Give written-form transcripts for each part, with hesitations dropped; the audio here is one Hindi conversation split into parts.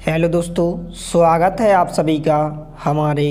हेलो दोस्तों, स्वागत है आप सभी का हमारे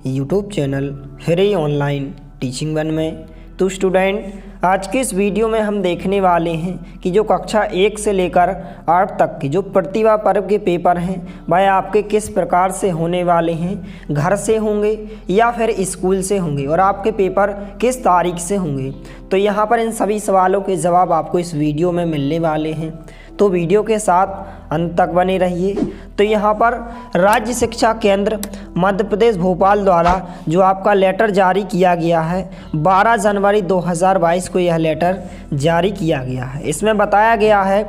YouTube channel free online teaching one में। तो स्टूडेंट, आज के इस वीडियो में हम देखने वाले हैं कि जो कक्षा 1 से लेकर 8 तक के जो प्रतिभा पर्व के पेपर हैं वह आपके किस प्रकार से होने वाले हैं, घर से होंगे या फिर स्कूल से होंगे और आपके पेपर किस तारीख से होंगे। तो यहाँ पर इन सभी सवालों के जवाब आपको इस वीडियो में मिलने वाले हैं, तो वीडियो के साथ अंत तक बने रहिए। तो यहाँ पर राज्य शिक्षा केंद्र मध्य प्रदेश भोपाल द्वारा जो आपका लेटर जारी किया गया है 12 जनवरी 2022 को यह लेटर जारी किया गया है। इसमें बताया गया है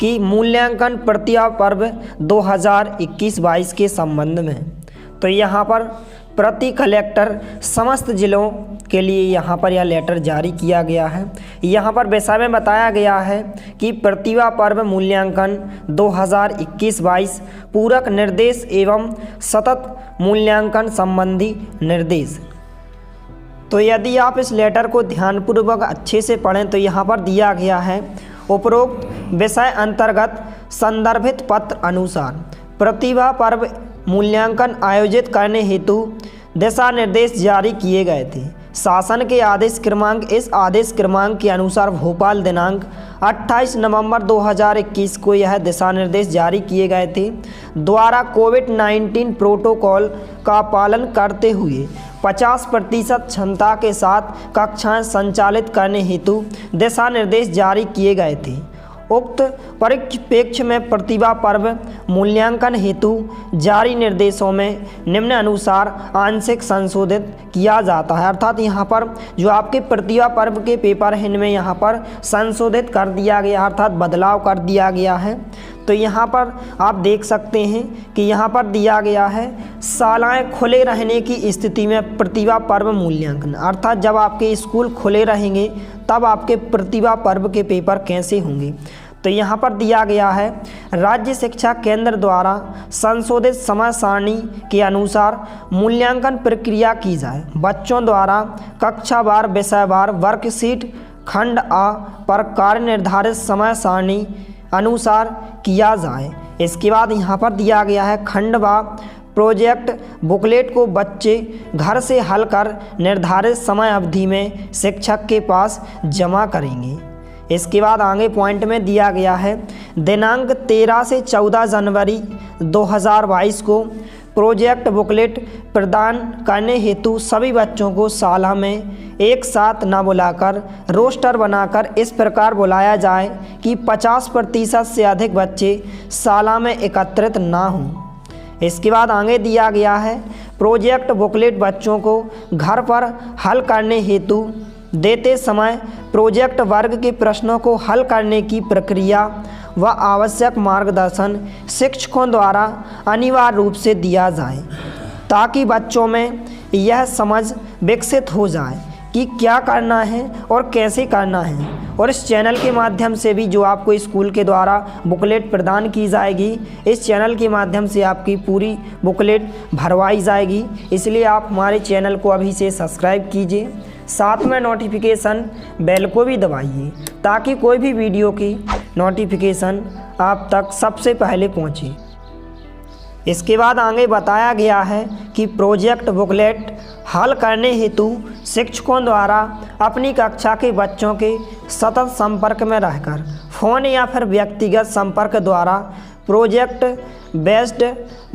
कि मूल्यांकन प्रतिभा पर्व 2021-22 के संबंध में। तो यहाँ पर प्रति कलेक्टर समस्त जिलों के लिए यहाँ पर यह लेटर जारी किया गया है। यहाँ पर विषय में बताया गया है कि प्रतिभा पर्व मूल्यांकन 2021-22 पूरक निर्देश एवं सतत मूल्यांकन संबंधी निर्देश। तो यदि आप इस लेटर को ध्यानपूर्वक अच्छे से पढ़ें तो यहाँ पर दिया गया है, उपरोक्त विषय अंतर्गत संदर्भित पत्र अनुसार प्रतिभा पर्व मूल्यांकन आयोजित करने हेतु दिशा निर्देश जारी किए गए थे। शासन के आदेश क्रमांक इस आदेश क्रमांक के अनुसार भोपाल दिनांक 28 नवंबर 2021 को यह दिशा निर्देश जारी किए गए थे। द्वारा कोविड-19 प्रोटोकॉल का पालन करते हुए 50% क्षमता के साथ कक्षाएं संचालित करने हेतु दिशा निर्देश जारी किए गए थे। उक्त परिप्रेक्ष्य में प्रतिभा पर्व मूल्यांकन हेतु जारी निर्देशों में निम्न अनुसार आंशिक संशोधित किया जाता है। अर्थात यहाँ पर जो आपके प्रतिभा पर्व के पेपर हैं इनमें यहाँ पर संशोधित कर दिया गया, अर्थात बदलाव कर दिया गया है। तो यहाँ पर आप देख सकते हैं कि यहाँ पर दिया गया है शालाएँ खुले रहने की स्थिति में प्रतिभा पर्व मूल्यांकन, अर्थात जब आपके स्कूल खुले रहेंगे तब आपके प्रतिभा पर्व के पेपर कैसे होंगे। तो यहाँ पर दिया गया है राज्य शिक्षा केंद्र द्वारा संशोधित समय सारणी के अनुसार मूल्यांकन प्रक्रिया की जाए। बच्चों द्वारा कक्षावार विषयवार वर्कशीट खंड आ पर कार्य निर्धारित समय सारणी अनुसार किया जाए। इसके बाद यहाँ पर दिया गया है खंड व प्रोजेक्ट बुकलेट को बच्चे घर से हल कर निर्धारित समय अवधि में शिक्षक के पास जमा करेंगे। इसके बाद आगे पॉइंट में दिया गया है दिनांक 13 से 14 जनवरी 2022 को प्रोजेक्ट बुकलेट प्रदान करने हेतु सभी बच्चों को शाला में एक साथ न बुलाकर रोस्टर बनाकर इस प्रकार बुलाया जाए कि 50% से अधिक बच्चे शाला में एकत्रित ना हों। इसके बाद आगे दिया गया है प्रोजेक्ट बुकलेट बच्चों को घर पर हल करने हेतु देते समय प्रोजेक्ट वर्ग के प्रश्नों को हल करने की प्रक्रिया व आवश्यक मार्गदर्शन शिक्षकों द्वारा अनिवार्य रूप से दिया जाए, ताकि बच्चों में यह समझ विकसित हो जाए कि क्या करना है और कैसे करना है। और इस चैनल के माध्यम से भी जो आपको स्कूल के द्वारा बुकलेट प्रदान की जाएगी, इस चैनल के माध्यम से आपकी पूरी बुकलेट भरवाई जाएगी। इसलिए आप हमारे चैनल को अभी से सब्सक्राइब कीजिए, साथ में नोटिफिकेशन बेल को भी दबाइए ताकि कोई भी वीडियो की नोटिफिकेशन आप तक सबसे पहले पहुंचे। इसके बाद आगे बताया गया है कि प्रोजेक्ट बुकलेट हल करने हेतु शिक्षकों द्वारा अपनी कक्षा के बच्चों के सतत संपर्क में रहकर फ़ोन या फिर व्यक्तिगत संपर्क द्वारा प्रोजेक्ट बेस्ड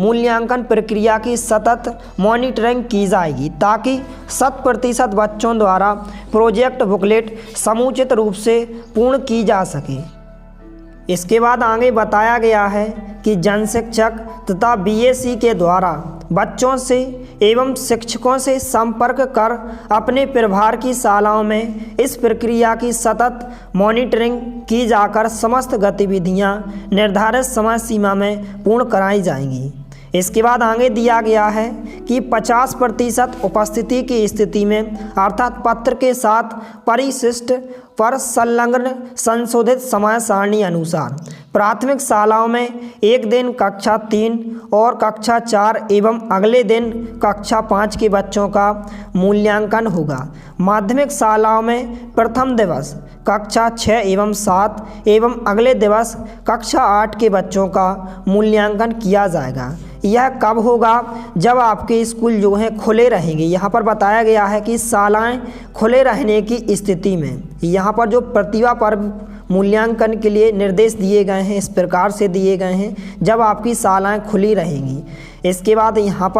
मूल्यांकन प्रक्रिया की सतत मॉनिटरिंग की जाएगी, ताकि 100% बच्चों द्वारा प्रोजेक्ट बुकलेट समुचित रूप से पूर्ण की जा सके। इसके बाद आगे बताया गया है कि जन शिक्षक तथा बीएसई के द्वारा बच्चों से एवं शिक्षकों से संपर्क कर अपने प्रभार की शालाओं में इस प्रक्रिया की सतत मॉनिटरिंग की जाकर समस्त गतिविधियां निर्धारित समय सीमा में पूर्ण कराई जाएंगी। इसके बाद आगे दिया गया है कि 50% उपस्थिति की स्थिति में अर्थात पत्र के साथ परिशिष्ट पर संलग्न संशोधित समय सारणी अनुसार प्राथमिक शालाओं में एक दिन कक्षा 3 और कक्षा 4 एवं अगले दिन कक्षा 5 के बच्चों का मूल्यांकन होगा। माध्यमिक शालाओं में प्रथम दिवस कक्षा 6 एवं 7 एवं अगले दिवस कक्षा 8 के बच्चों का मूल्यांकन किया जाएगा। यह कब होगा? जब आपके स्कूल जो हैं खुले रहेंगे। यहाँ पर बताया गया है कि शालाएं खुले रहने की स्थिति में यहाँ पर जो प्रतिभा पर्व मूल्यांकन के लिए निर्देश दिए गए हैं इस प्रकार से दिए गए हैं, जब आपकी शालाएं खुली रहेंगी। इसके बाद यहाँ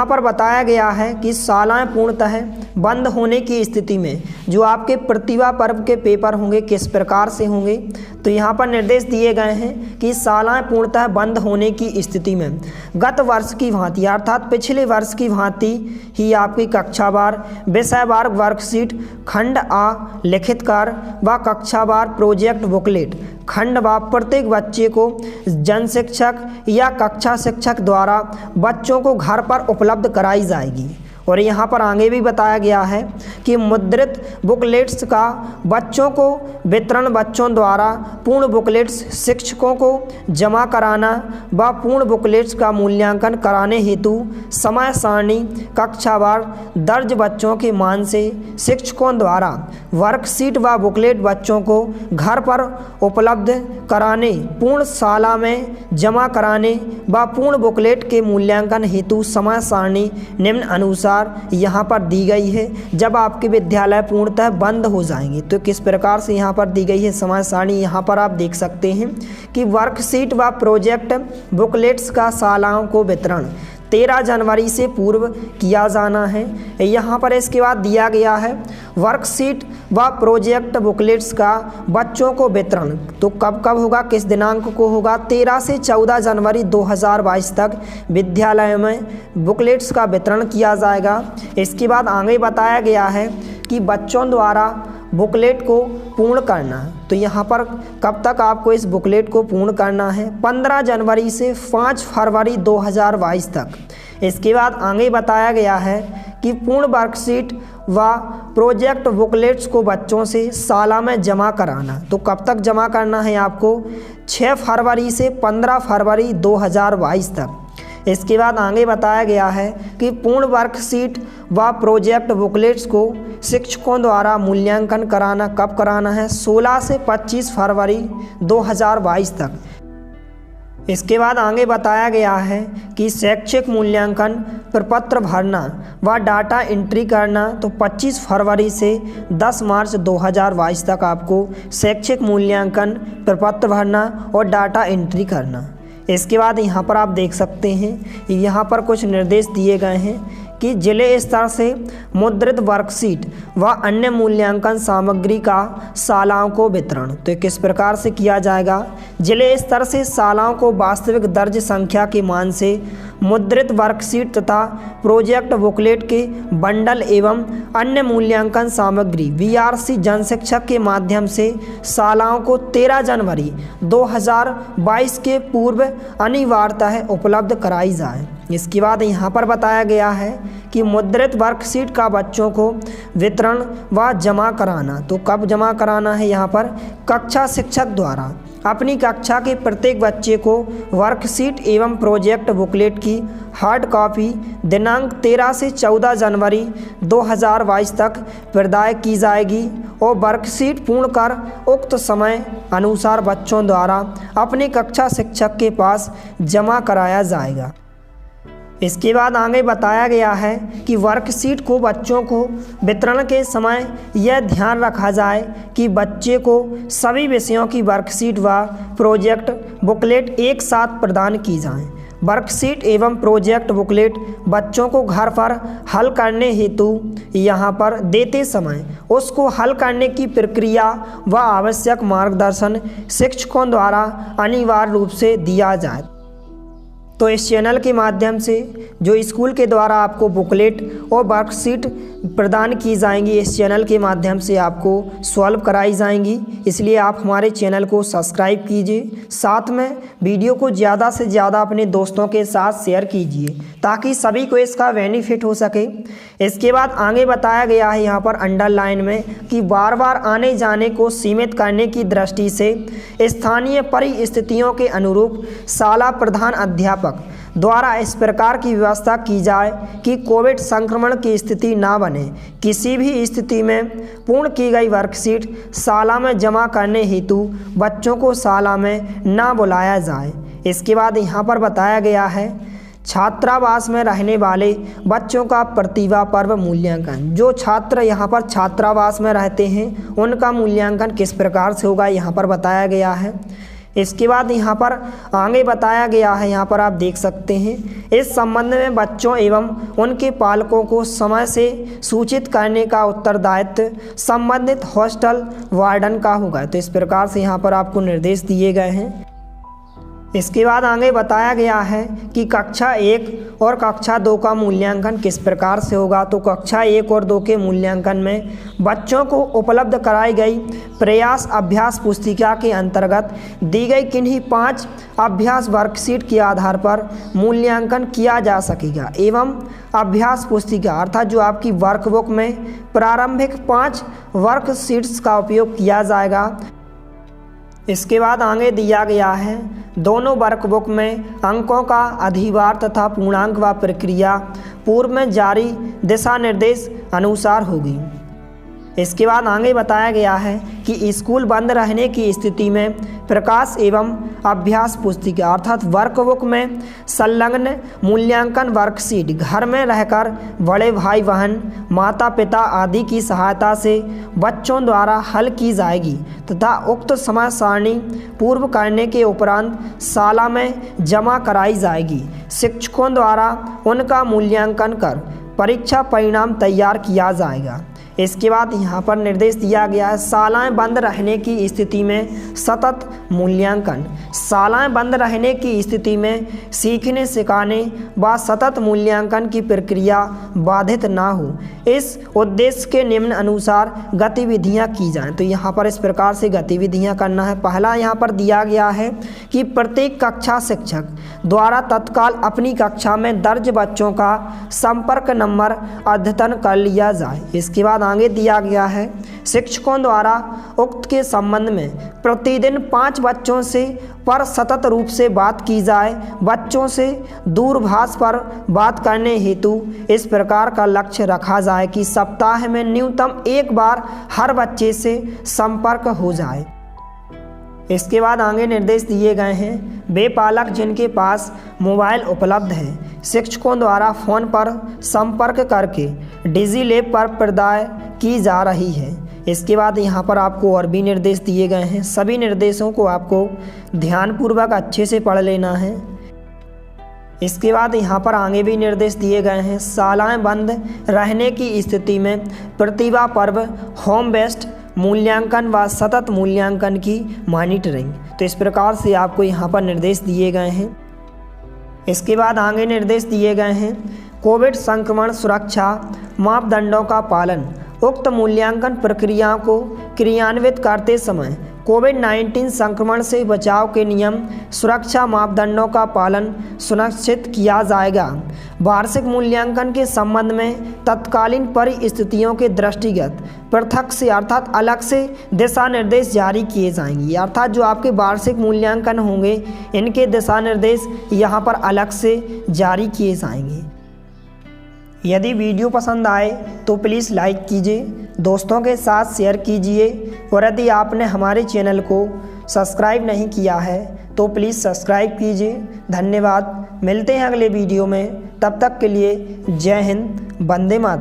पर बताया गया है कि शालाएं पूर्णतः बंद होने की स्थिति में जो आपके प्रतिभा पर्व के पेपर होंगे किस प्रकार से होंगे। तो यहाँ पर निर्देश दिए गए हैं कि शालाएं पूर्णतः बंद होने की स्थिति में गत वर्ष की भांति अर्थात पिछले वर्ष की भांति ही आपकी कक्षावार विषयवार वर्कशीट खंड आ लिखित कार्य व कक्षावार प्रोजेक्ट बुकलेट खंड व प्रत्येक बच्चे को जन शिक्षक या कक्षा शिक्षक द्वारा बच्चों को घर पर उपलब्ध कराई जाएगी। और यहाँ पर आगे भी बताया गया है कि मुद्रित बुकलेट्स का बच्चों को वितरण बच्चों द्वारा पूर्ण बुकलेट्स शिक्षकों को जमा कराना व पूर्ण बुकलेट्स का मूल्यांकन कराने हेतु समय सारणी कक्षावार दर्ज बच्चों के मान से शिक्षकों द्वारा वर्कशीट व बुकलेट बच्चों को घर पर उपलब्ध कराने पूर्ण शाला में जमा कराने व पूर्ण बुकलेट के मूल्यांकन हेतु समय सारणी निम्न अनुसार यहाँ पर दी गई है। जब आपके विद्यालय पूर्णतः बंद हो जाएंगे तो किस प्रकार से यहाँ पर दी गई है समय सारणी, यहाँ पर आप देख सकते हैं कि वर्कशीट व प्रोजेक्ट बुकलेट्स का शालाओं को वितरण 13 जनवरी से पूर्व किया जाना है। यहाँ पर इसके बाद दिया गया है वर्कशीट व प्रोजेक्ट बुकलेट्स का बच्चों को वितरण तो कब कब होगा, किस दिनांक को होगा? 13 से 14 जनवरी 2022 तक विद्यालय में बुकलेट्स का वितरण किया जाएगा। इसके बाद आगे बताया गया है कि बच्चों द्वारा बुकलेट को पूर्ण करना, तो यहाँ पर कब तक आपको इस बुकलेट को पूर्ण करना है? 15 जनवरी से 5 फरवरी 2022 तक। इसके बाद आगे बताया गया है कि पूर्ण वर्कशीट व प्रोजेक्ट बुकलेट्स को बच्चों से शाला में जमा कराना, तो कब तक जमा करना है आपको? 6 फरवरी से 15 फरवरी 2022 तक। इसके बाद आगे बताया गया है कि पूर्ण वर्कशीट व प्रोजेक्ट बुकलेट्स को शिक्षकों द्वारा मूल्यांकन कराना कब कराना है? 16 से 25 फरवरी 2022 तक। इसके बाद आगे बताया गया है कि शैक्षिक मूल्यांकन प्रपत्र भरना व डाटा एंट्री करना, तो 25 फरवरी से 10 मार्च 2022 तक आपको शैक्षिक मूल्यांकन प्रपत्र भरना और डाटा एंट्री करना। इसके बाद यहाँ पर आप देख सकते हैं यहाँ पर कुछ निर्देश दिए गए हैं कि जिले स्तर से मुद्रित वर्कशीट व अन्य मूल्यांकन सामग्री का शालाओं को वितरण, तो किस प्रकार से किया जाएगा? जिले स्तर से शालाओं को वास्तविक दर्ज संख्या के मान से मुद्रित वर्कशीट तथा प्रोजेक्ट बुकलेट के बंडल एवं अन्य मूल्यांकन सामग्री VRC जन शिक्षक के माध्यम से शालाओं को 13 जनवरी 2022 के पूर्व अनिवार्यतः उपलब्ध कराई जाए। इसके बाद यहाँ पर बताया गया है कि मुद्रित वर्कशीट का बच्चों को वितरण व जमा कराना, तो कब जमा कराना है? यहाँ पर कक्षा शिक्षक द्वारा अपनी कक्षा के प्रत्येक बच्चे को वर्कशीट एवं प्रोजेक्ट बुकलेट की हार्ड कॉपी दिनांक 13 से 14 जनवरी 2022 तक प्रदाय की जाएगी और वर्कशीट पूर्ण कर उक्त समय अनुसार बच्चों द्वारा अपने कक्षा शिक्षक के पास जमा कराया जाएगा। इसके बाद आगे बताया गया है कि वर्कशीट को बच्चों को वितरण के समय यह ध्यान रखा जाए कि बच्चे को सभी विषयों की वर्कशीट व प्रोजेक्ट बुकलेट एक साथ प्रदान की जाएं। वर्कशीट एवं प्रोजेक्ट बुकलेट बच्चों को घर पर हल करने हेतु यहाँ पर देते समय उसको हल करने की प्रक्रिया व आवश्यक मार्गदर्शन शिक्षकों द्वारा अनिवार्य रूप से दिया जाए। तो इस चैनल के माध्यम से जो स्कूल के द्वारा आपको बुकलेट और वर्कशीट प्रदान की जाएंगी, इस चैनल के माध्यम से आपको सॉल्व कराई जाएंगी। इसलिए आप हमारे चैनल को सब्सक्राइब कीजिए, साथ में वीडियो को ज़्यादा से ज़्यादा अपने दोस्तों के साथ शेयर कीजिए ताकि सभी को इसका बेनिफिट हो सके। इसके बाद आगे बताया गया है यहाँ पर अंडरलाइन में कि बार बार आने जाने को सीमित करने की दृष्टि से स्थानीय परिस्थितियों के अनुरूप शाला प्रधान अध्यापक द्वारा इस प्रकार की व्यवस्था की जाए कि कोविड संक्रमण की स्थिति ना बने। किसी भी स्थिति में पूर्ण की गई वर्कशीट शाला में जमा करने हेतु बच्चों को शाला में ना बुलाया जाए। इसके बाद यहाँ पर बताया गया है छात्रावास में रहने वाले बच्चों का प्रतिभा पर्व मूल्यांकन। जो छात्र यहाँ पर छात्रावास में रहते हैं उनका मूल्यांकन किस प्रकार से होगा, यहाँ पर बताया गया है। इसके बाद यहाँ पर आगे बताया गया है, यहाँ पर आप देख सकते हैं, इस संबंध में बच्चों एवं उनके पालकों को समय से सूचित करने का उत्तरदायित्व संबंधित हॉस्टल वार्डन का होगा। तो इस प्रकार से यहाँ पर आपको निर्देश दिए गए हैं। इसके बाद आगे बताया गया है कि कक्षा 1 और कक्षा 2 का मूल्यांकन किस प्रकार से होगा। तो कक्षा 1 और 2 के मूल्यांकन में बच्चों को उपलब्ध कराई गई प्रयास अभ्यास पुस्तिका के अंतर्गत दी गई किन्हीं 5 अभ्यास वर्कशीट के आधार पर मूल्यांकन किया जा सकेगा एवं अभ्यास पुस्तिका अर्थात जो आपकी वर्कबुक में प्रारंभिक 5 वर्कशीट्स का उपयोग किया जाएगा। इसके बाद आगे दिया गया है दोनों वर्कबुक में अंकों का अधिभार तथा पूर्णांक व प्रक्रिया पूर्व में जारी दिशा निर्देश अनुसार होगी। इसके बाद आगे बताया गया है कि स्कूल बंद रहने की स्थिति में प्रकाश एवं अभ्यास पुस्तिका अर्थात वर्कबुक में संलग्न मूल्यांकन वर्कशीट घर में रहकर बड़े भाई बहन माता पिता आदि की सहायता से बच्चों द्वारा हल की जाएगी तथा उक्त समय सारणी पूर्व करने के उपरांत शाला में जमा कराई जाएगी। शिक्षकों द्वारा उनका मूल्यांकन कर परीक्षा परिणाम तैयार किया जाएगा। इसके बाद यहाँ पर निर्देश दिया गया है शालाएं बंद रहने की स्थिति में सतत मूल्यांकन। शालाएं बंद रहने की स्थिति में सीखने सिखाने व सतत मूल्यांकन की प्रक्रिया बाधित ना हो, इस उद्देश्य के निम्न अनुसार गतिविधियां की जाएं। तो यहाँ पर इस प्रकार से गतिविधियां करना है। पहला यहाँ पर दिया गया है कि प्रत्येक कक्षा शिक्षक द्वारा तत्काल अपनी कक्षा में दर्ज बच्चों का संपर्क नंबर अद्यतन कर लिया जाए। इसके बाद आगे दिया गया है शिक्षकों द्वारा उक्त के संबंध में प्रतिदिन 5 बच्चों से पर सतत रूप से बात की जाए। बच्चों से दूरभाष पर बात करने हेतु इस प्रकार का लक्ष्य रखा जाए कि सप्ताह में न्यूनतम 1 बार हर बच्चे से संपर्क हो जाए। इसके बाद आगे निर्देश दिए गए हैं वे पालक जिनके पास मोबाइल उपलब्ध है शिक्षकों द्वारा फ़ोन पर संपर्क करके डिजीलैब पर प्रदाय की जा रही है। इसके बाद यहाँ पर आपको और भी निर्देश दिए गए हैं। सभी निर्देशों को आपको ध्यानपूर्वक अच्छे से पढ़ लेना है। इसके बाद यहाँ पर आगे भी निर्देश दिए गए हैं शालाएं बंद रहने की स्थिति में प्रतिभा पर्व होम बेस्ड मूल्यांकन व सतत मूल्यांकन की मॉनिटरिंग। तो इस प्रकार से आपको यहाँ पर निर्देश दिए गए हैं। इसके बाद आगे निर्देश दिए गए हैं कोविड संक्रमण सुरक्षा मापदंडों का पालन। उक्त मूल्यांकन प्रक्रियाओं को क्रियान्वित करते समय कोविड-19 संक्रमण से बचाव के नियम सुरक्षा मापदंडों का पालन सुनिश्चित किया जाएगा। वार्षिक मूल्यांकन के संबंध में तत्कालीन परिस्थितियों के दृष्टिगत पृथक से अर्थात अलग से दिशा निर्देश जारी किए जाएंगे। अर्थात जो आपके वार्षिक मूल्यांकन होंगे इनके दिशा निर्देश यहाँ पर अलग से जारी किए जाएंगे। यदि वीडियो पसंद आए तो प्लीज़ लाइक कीजिए, दोस्तों के साथ शेयर कीजिए और यदि आपने हमारे चैनल को सब्सक्राइब नहीं किया है तो प्लीज़ सब्सक्राइब कीजिए। धन्यवाद। मिलते हैं अगले वीडियो में, तब तक के लिए जय हिंद, वंदे मातरम।